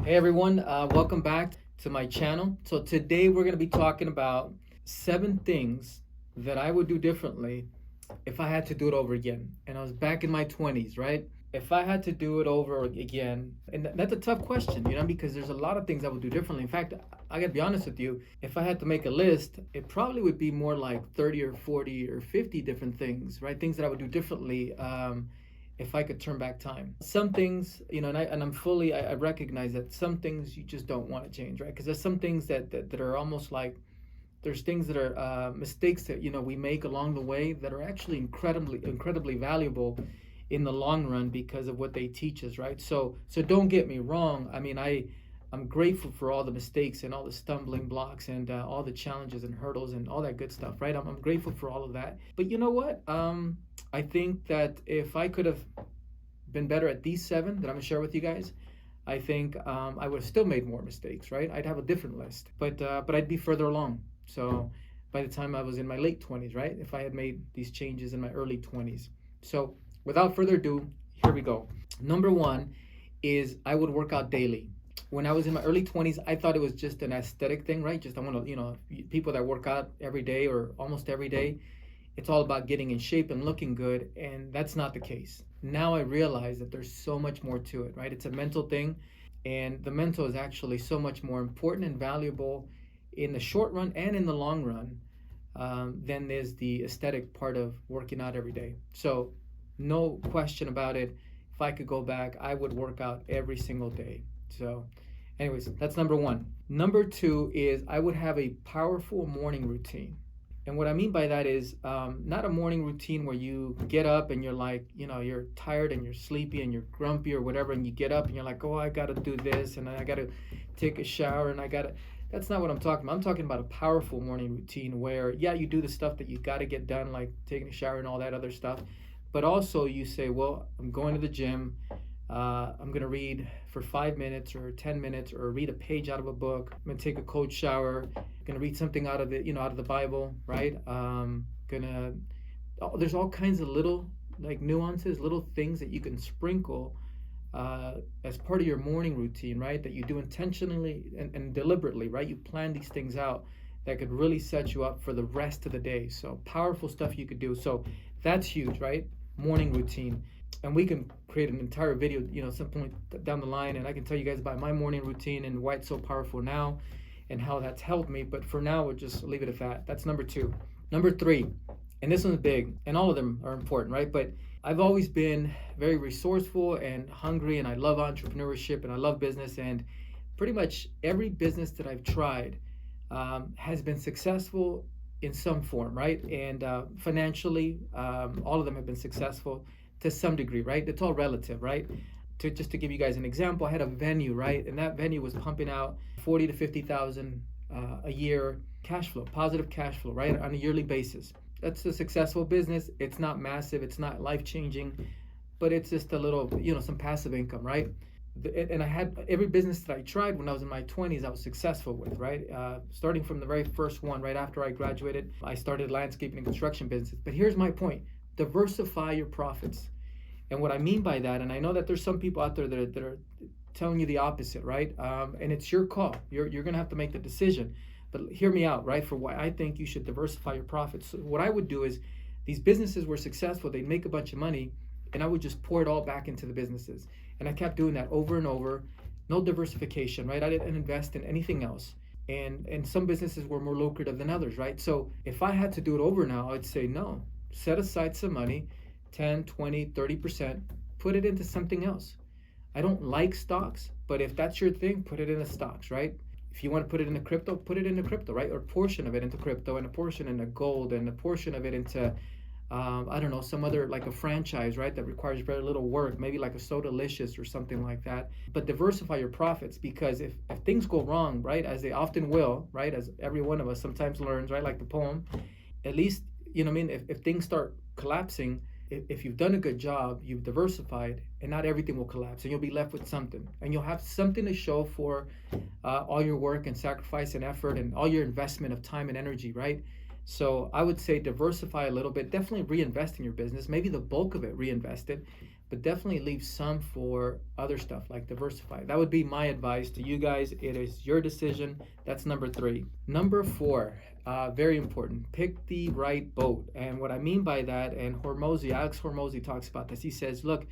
Hey everyone, welcome back to my channel. So today we're going to be talking about 7 things that I would do differently if I had to do it over again. And I was back in my 20s, right? If I had to do it over again, and that's a tough question, because there's a lot of things I would do differently. In fact, I got to be honest with you, if I had to make a list, it probably would be more like 30 or 40 or 50 different things, right? Things that I would do differently. If I could turn back time. Some things, I recognize that some things you just don't want to change, right? Because there's some things that are almost like there's things that are mistakes that we make along the way that are actually incredibly valuable in the long run because of what they teach us, right? So don't get me wrong. I mean, I'm grateful for all the mistakes and all the stumbling blocks and all the challenges and hurdles and all that good stuff, right? I'm grateful for all of that. But you know what? I think that if I could have been better at these 7 that I'm gonna share with you guys, I think I would have still made more mistakes, right? I'd have a different list, but I'd be further along. So by the time I was in my late 20s, right? If I had made these changes in my early 20s. So without further ado, here we go. Number 1 is I would work out daily. When I was in my early 20s, I thought it was just an aesthetic thing, right? Just I want to, people that work out every day or almost every day, it's all about getting in shape and looking good, and that's not the case. Now I realize that there's so much more to it, right? It's a mental thing, and the mental is actually so much more important and valuable in the short run and in the long run than is the aesthetic part of working out every day. So no question about it. If I could go back, I would work out every single day. So anyways, that's number 1. Number 2 is I would have a powerful morning routine. And what I mean by that is not a morning routine where you get up and you're like, you're tired and you're sleepy and you're grumpy or whatever, and you get up and you're like, oh, I got to do this and I got to take a shower and that's not what I'm talking about. I'm talking about a powerful morning routine where, yeah, you do the stuff that you got to get done, like taking a shower and all that other stuff. But also you say, well, I'm going to the gym. I'm going to read for 5 minutes or 10 minutes or read a page out of a book. I'm going to take a cold shower. I'm going to read something out of the Bible, right? There's all kinds of little like nuances, little things that you can sprinkle as part of your morning routine, right? That you do intentionally and deliberately, right? You plan these things out that could really set you up for the rest of the day. So powerful stuff you could do. So that's huge, right? Morning routine. And we can create an entire video, some point down the line, and I can tell you guys about my morning routine and why it's so powerful now and how that's helped me. But for now, we'll just leave it at that. That's number 2. Number 3, and this one's big, and all of them are important, right? But I've always been very resourceful and hungry, and I love entrepreneurship and I love business, and pretty much every business that I've tried has been successful in some form, right? And financially, all of them have been successful to some degree, right? It's all relative, right? Just to give you guys an example, I had a venue, right? And that venue was pumping out 40 to 50,000 a year cash flow, positive cash flow, right? On a yearly basis. That's a successful business. It's not massive, it's not life-changing, but it's just a little, some passive income, right? And I had every business that I tried when I was in my 20s, I was successful with, right? Starting from the very first one, right after I graduated, I started landscaping and construction business. But here's my point. Diversify your profits. And what I mean by that, and I know that there's some people out there that are telling you the opposite, right? And it's your call. You're going to have to make the decision. But hear me out, right? For why I think you should diversify your profits. So what I would do is these businesses were successful. They'd make a bunch of money, and I would just pour it all back into the businesses. And I kept doing that over and over. No diversification, right? I didn't invest in anything else. And some businesses were more lucrative than others, right? So if I had to do it over now, I'd say no. Set aside some money, 10, 20, 30%, put it into something else. I don't like stocks, but if that's your thing, put it into stocks, right? If you want to put it into crypto, put it into crypto, right? Or a portion of it into crypto and a portion into gold and a portion of it into, I don't know, some other like a franchise, right? That requires very little work, maybe like a Sodalicious or something like that. But diversify your profits, because if things go wrong, right, as they often will, right, as every one of us sometimes learns, right, like the poem, at least, if things start collapsing, if you've done a good job, you've diversified, and not everything will collapse, and you'll be left with something, and you'll have something to show for all your work and sacrifice and effort and all your investment of time and energy, right? So I would say diversify a little bit, definitely reinvest in your business, maybe the bulk of it reinvested, but definitely leave some for other stuff, like diversify. That would be my advice to you guys. It is your decision. That's number 3. Number 4, very important, pick the right boat. And what I mean by that, and Alex Hormozy talks about this. He says, look,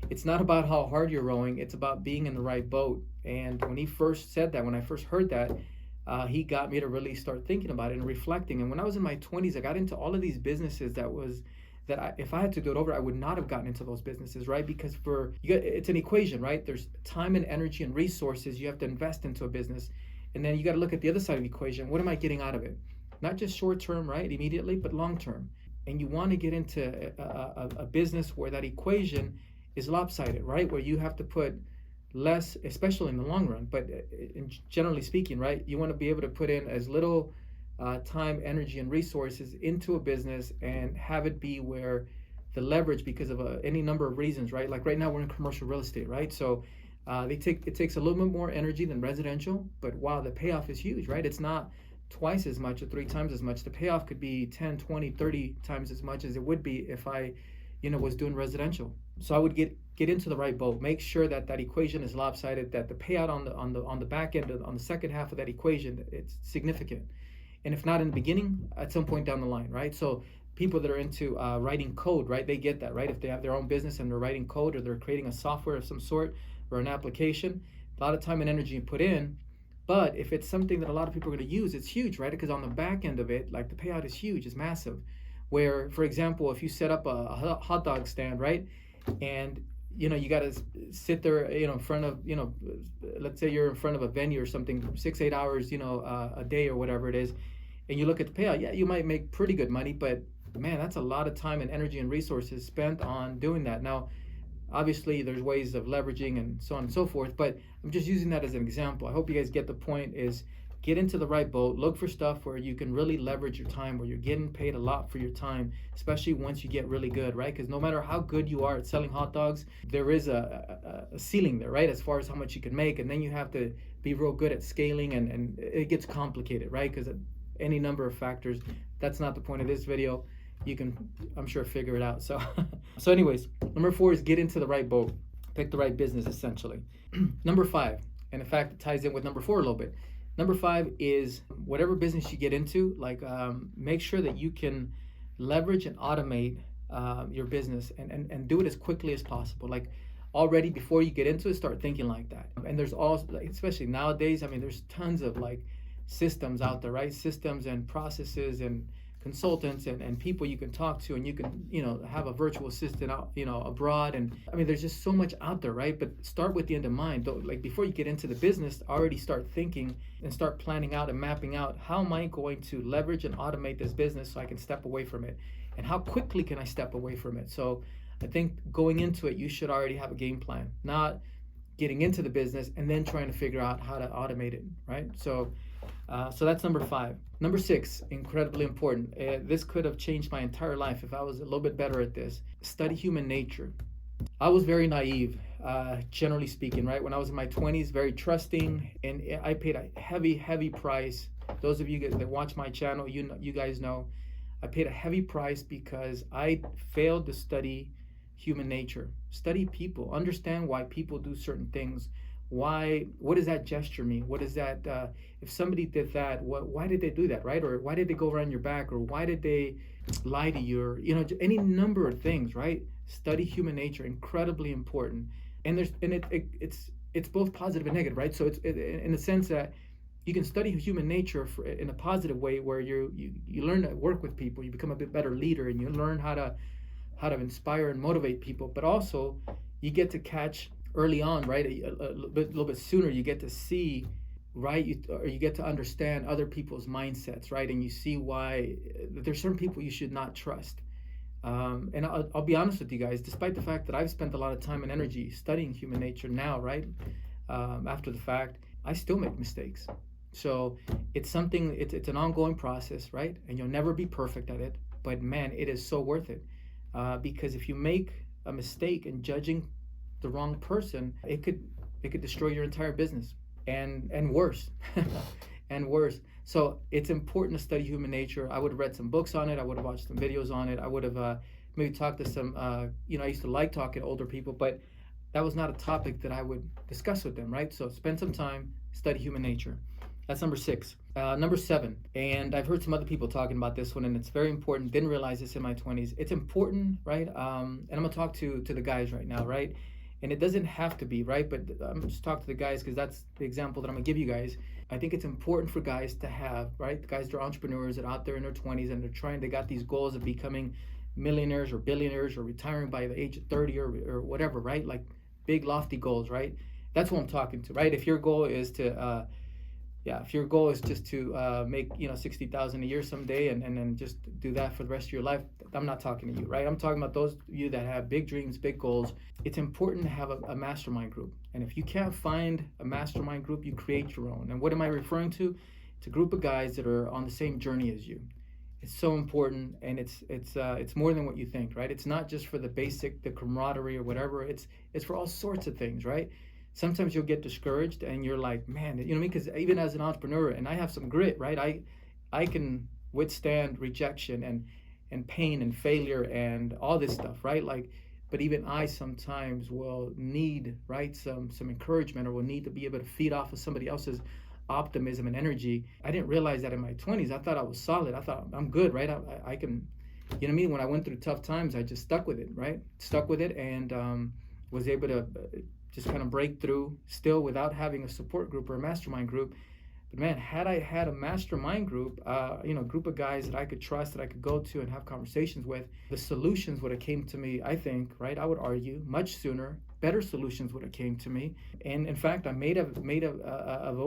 it's not about how hard you're rowing, it's about being in the right boat. And when he first said that, when I first heard that, he got me to really start thinking about it and reflecting. And when I was in my 20s, I got into all of these businesses if I had to do it over, I would not have gotten into those businesses, right? Because it's an equation, right? There's time and energy and resources you have to invest into a business. And then you got to look at the other side of the equation. What am I getting out of it? Not just short term, right, immediately, but long term. And you want to get into a business where that equation is lopsided, right? Where you have to put less, especially in the long run, but generally speaking, right? You want to be able to put in as little time, energy, and resources into a business and have it be where the leverage, because of any number of reasons, right? Like right now we're in commercial real estate, right? So it takes a little bit more energy than residential, but wow, the payoff is huge, right? It's not twice as much or 3 times as much. The payoff could be 10, 20, 30 times as much as it would be if I, was doing residential. So I would get into the right boat. Make sure that equation is lopsided, that the payout on the back end, on the second half of that equation, it's significant. And if not in the beginning, at some point down the line, right? So people that are into writing code, right, they get that, right? If they have their own business and they're writing code or they're creating a software of some sort or an application, a lot of time and energy put in. But if it's something that a lot of people are going to use, it's huge, right? Because on the back end of it, like the payout is huge, it's massive. Where, for example, if you set up a hot dog stand, right, and you got to sit there, in front of, let's say you're in front of a venue or something, 6-8 hours, a day or whatever it is, and you look at the payout, yeah, you might make pretty good money, but man, that's a lot of time and energy and resources spent on doing that. Now, obviously, there's ways of leveraging and so on and so forth, but I'm just using that as an example. I hope you guys get the point. Is get into the right boat, look for stuff where you can really leverage your time, where you're getting paid a lot for your time, especially once you get really good, right? Because no matter how good you are at selling hot dogs, there is a ceiling there, right? As far as how much you can make, and then you have to be real good at scaling, and it gets complicated, right? Because any number of factors. That's not the point of this video. You can, I'm sure, figure it out. So anyways, number 4 is get into the right boat. Pick the right business, essentially. Number 5, and in fact, it ties in with number 4 a little bit. Number 5 is whatever business you get into, like make sure that you can leverage and automate your business and do it as quickly as possible. Like already before you get into it, start thinking like that. And there's also, especially nowadays, there's tons of like systems out there, right? Systems and processes and consultants and people you can talk to, and you can have a virtual assistant out abroad, and there's just so much out there, right? But start with the end in mind. Don't, like, before you get into the business, already start thinking and start planning out and mapping out, how am I going to leverage and automate this business so I can step away from it, and how quickly can I step away from it? So I think going into it, you should already have a game plan, not getting into the business and then trying to figure out how to automate it, right? So that's number 5. Number 6, incredibly important. This could have changed my entire life if I was a little bit better at this. Study human nature. I was very naive, generally speaking, right? When I was in my 20s, very trusting, and I paid a heavy price. Those of you that watch my channel, you guys know, I paid a heavy price because I failed to study human nature. Study people. Understand why people do certain things. What does that gesture mean? What is that, if somebody did that, why did they do that, right? Or why did they go around your back? Or why did they lie to you? Or, any number of things, right? Study human nature, incredibly important. And it's both positive and negative, right? So it's in the sense that you can study human nature in a positive way, where you learn to work with people, you become a bit better leader, and you learn how to inspire and motivate people. But also, you get to catch early on, right? A little bit sooner, you get to see, right? You get to understand other people's mindsets, right? And you see why there's certain people you should not trust. And I'll be honest with you guys, despite the fact that I've spent a lot of time and energy studying human nature now, right? After the fact, I still make mistakes. So it's something, it's an ongoing process, right? And you'll never be perfect at it, but man, it is so worth it. Because if you make a mistake in judging the wrong person, it could destroy your entire business, and worse. And worse. So it's important to study human nature. I would have read some books on it. I would have watched some videos on it. I would have maybe talk to some, I used to like talking to older people, but that was not a topic that I would discuss with them, right? So spend some time, study human nature. That's number six. Number seven, and I've heard some other people talking about this one, and it's very important. Didn't realize this in my 20s. It's important, right? And I'm gonna talk to the guys right now, right? And it doesn't have to be, right? But I'm just talk to the guys because that's the example that I'm gonna give you guys. I think it's important for guys to have, right? The guys that are entrepreneurs that are out there in their 20s and they got these goals of becoming millionaires or billionaires or retiring by the age of 30 or whatever, right? Like big lofty goals, right? That's what I'm talking to, right? If your goal is to if your goal is just to make 60,000 a year someday and then just do that for the rest of your life, I'm not talking to you, right? I'm talking about those of you that have big dreams, big goals. It's important to have a mastermind group, and if you can't find a mastermind group, you create your own. And what am I referring to? It's a group of guys that are on the same journey as you. It's so important, and it's more than what you think, right? It's not just for the camaraderie or whatever. It's for all sorts of things, right? Sometimes you'll get discouraged and you're like, man, you know what I mean? Because even as an entrepreneur, and I have some grit, right? I can withstand rejection and pain and failure and all this stuff, right? Like, but even I sometimes will need, right, some encouragement, or will need to be able to feed off of somebody else's optimism and energy. I didn't realize that in my 20s. I thought I was solid. I thought I'm good, right? I can, you know what I mean? When I went through tough times, I just stuck with it, right? Stuck with it, and was able to just kind of break through still without having a support group or a mastermind group. But man, had I had a mastermind group, a group of guys that I could trust, that I could go to and have conversations with, the solutions would have came to me, I think, right? I would argue much sooner. Better solutions would have came to me, and in fact, I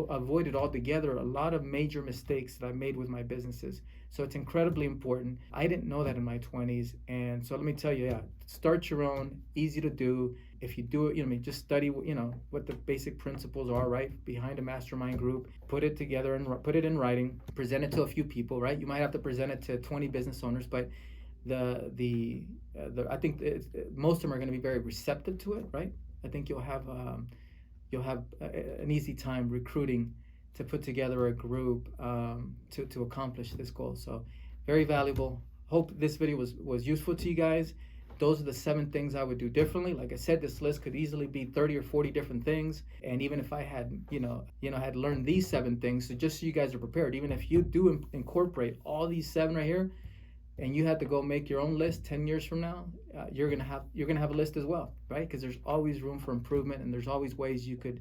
avoided altogether a lot of major mistakes that I made with my businesses. So it's incredibly important. I didn't know that in my 20s, and so let me tell you, start your own. Easy to do. If you do it, just study, what the basic principles are, right, behind a mastermind group. Put it together and put it in writing. Present it to a few people, right? You might have to present it to 20 business owners, but I think most of them are going to be very receptive to it, right? I think you'll have an easy time recruiting to put together a group to accomplish this goal. So very valuable. Hope this video was useful to you guys. Those are the 7 things I would do differently. Like I said, this list could easily be 30 or 40 different things. And even if I had, had learned these 7 things, so just so you guys are prepared, even if you do incorporate all these 7 right here, and you had to go make your own list 10 years from now, you're gonna have a list as well, right? Because there's always room for improvement, and there's always ways you could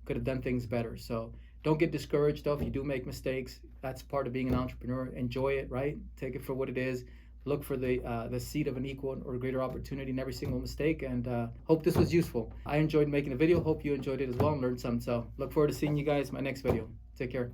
have done things better. So don't get discouraged though if you do make mistakes. That's part of being an entrepreneur. Enjoy it, right? Take it for what it is. Look for the seed of an equal or greater opportunity in every single mistake, and hope this was useful. I enjoyed making the video. Hope you enjoyed it as well and learned something. So look forward to seeing you guys in my next video. Take care.